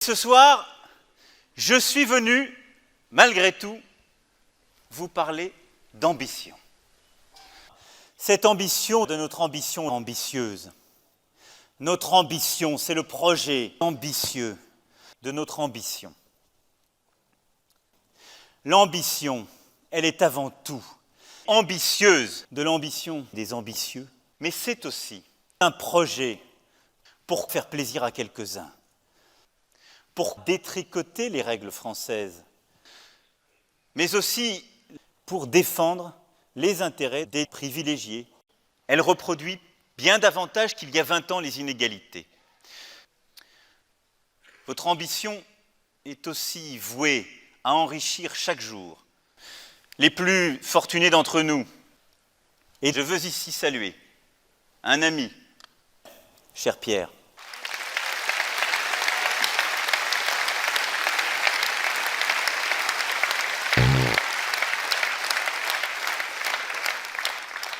Ce soir, je suis venu, malgré tout, vous parler d'ambition. Cette ambition de notre ambition ambitieuse. Notre ambition, c'est le projet ambitieux de notre ambition. L'ambition, elle est avant tout ambitieuse de l'ambition des ambitieux, mais c'est aussi un projet pour faire plaisir à quelques-uns, pour détricoter les règles françaises, mais aussi pour défendre les intérêts des privilégiés. Elle reproduit bien davantage qu'il y a 20 ans les inégalités. Votre ambition est aussi vouée à enrichir chaque jour les plus fortunés d'entre nous. Et je veux ici saluer un ami, cher Pierre.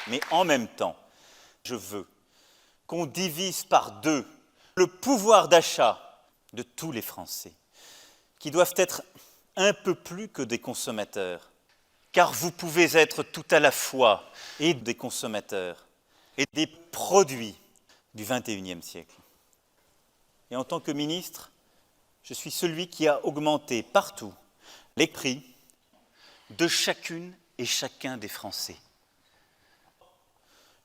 Mais en même temps, je veux qu'on divise par 2 le pouvoir d'achat de tous les Français, qui doivent être un peu plus que des consommateurs, car vous pouvez être tout à la fois et des consommateurs et des produits du XXIe siècle. Et en tant que ministre, je suis celui qui a augmenté partout les prix de chacune et chacun des Français.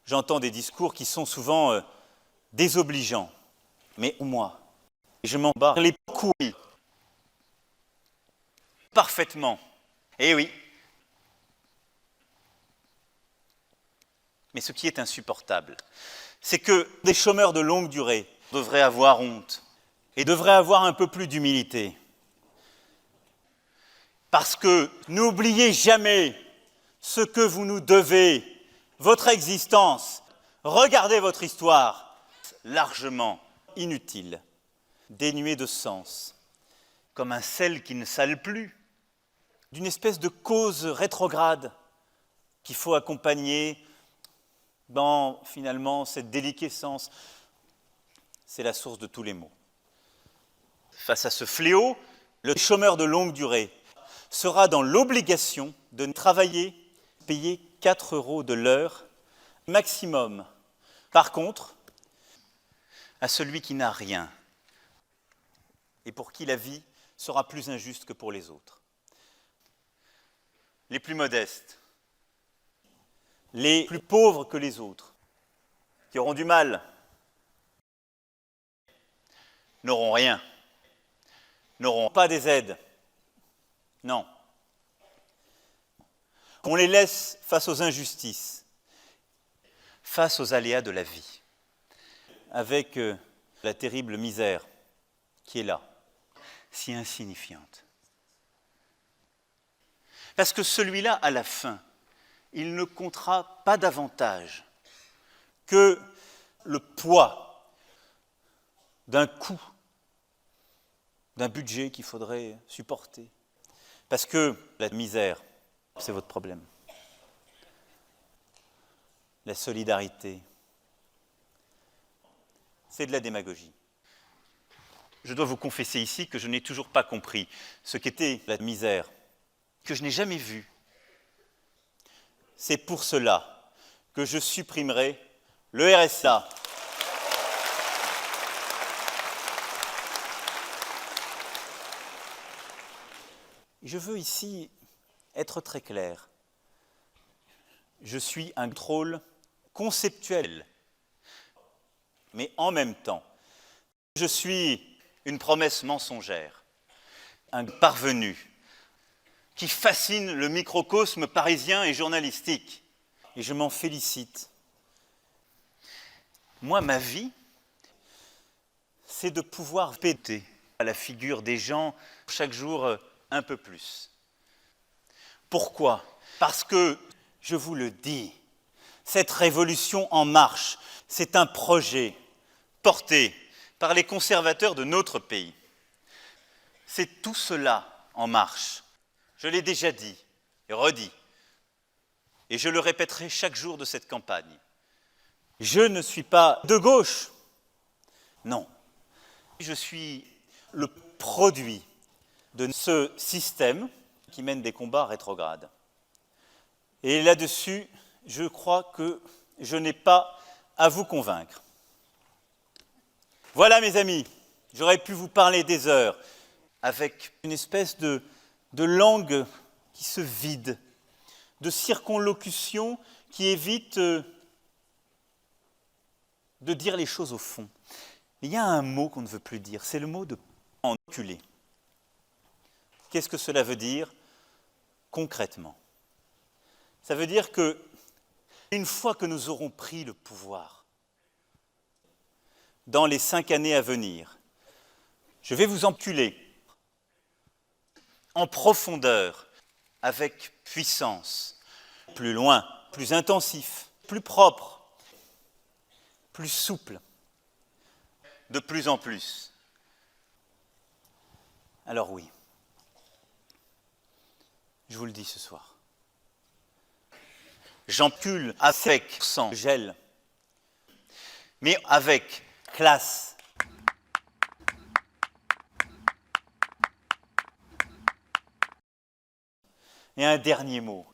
J'entends des discours qui sont souvent désobligeants, mais moi, je m'en bats les couilles parfaitement. Eh oui. Mais ce qui est insupportable, c'est que des chômeurs de longue durée devraient avoir honte et devraient avoir un peu plus d'humilité. Parce que n'oubliez jamais ce que vous nous devez, votre existence. Regardez votre histoire, largement inutile, dénuée de sens, comme un sel qui ne sale plus, d'une espèce de cause rétrograde qu'il faut accompagner dans, finalement, cette déliquescence. C'est la source de tous les maux. Face à ce fléau, le chômeur de longue durée sera dans l'obligation de travailler, payer 4 € de l'heure maximum. Par contre, à celui qui n'a rien et pour qui la vie sera plus injuste que pour les autres. Les plus modestes, les plus pauvres que les autres, qui auront du mal, n'auront rien, n'auront pas des aides. Non. On les laisse face aux injustices, face aux aléas de la vie, avec la terrible misère qui est là, si insignifiante. Parce que celui-là, à la fin, il ne comptera pas davantage que le poids d'un coût, d'un budget qu'il faudrait supporter. Parce que la misère, c'est votre problème. La solidarité, c'est de la démagogie. Je dois vous confesser ici que je n'ai toujours pas compris ce qu'était la misère, que je n'ai jamais vu. C'est pour cela que je supprimerai le RSA. Je veux ici être très clair. Je suis un contrôle conceptuel, mais en même temps, je suis une promesse mensongère, un parvenu qui fascine le microcosme parisien et journalistique. Et je m'en félicite. Moi, ma vie, c'est de pouvoir péter à la figure des gens chaque jour un peu plus. Pourquoi ? Parce que, je vous le dis, cette révolution en marche, c'est un projet porté par les conservateurs de notre pays. C'est tout cela en marche. Je l'ai déjà dit et redit, et je le répéterai chaque jour de cette campagne. Je ne suis pas de gauche, non. Je suis le produit de ce système qui mène des combats rétrogrades. Et là-dessus, je crois que je n'ai pas à vous convaincre. Voilà, mes amis, j'aurais pu vous parler des heures avec une espèce de langue qui se vide, de circonlocution qui évite de dire les choses au fond. Mais il y a un mot qu'on ne veut plus dire, c'est le mot de enculer. Qu'est-ce que cela veut dire concrètement? Ça veut dire que, une fois que nous aurons pris le pouvoir, dans les 5 années à venir, je vais vous enculer en profondeur, avec puissance, plus loin, plus intensif, plus propre, plus souple, de plus en plus. Alors oui, je vous le dis ce soir. J'encule avec sang, gel, mais avec classe. Et un dernier mot.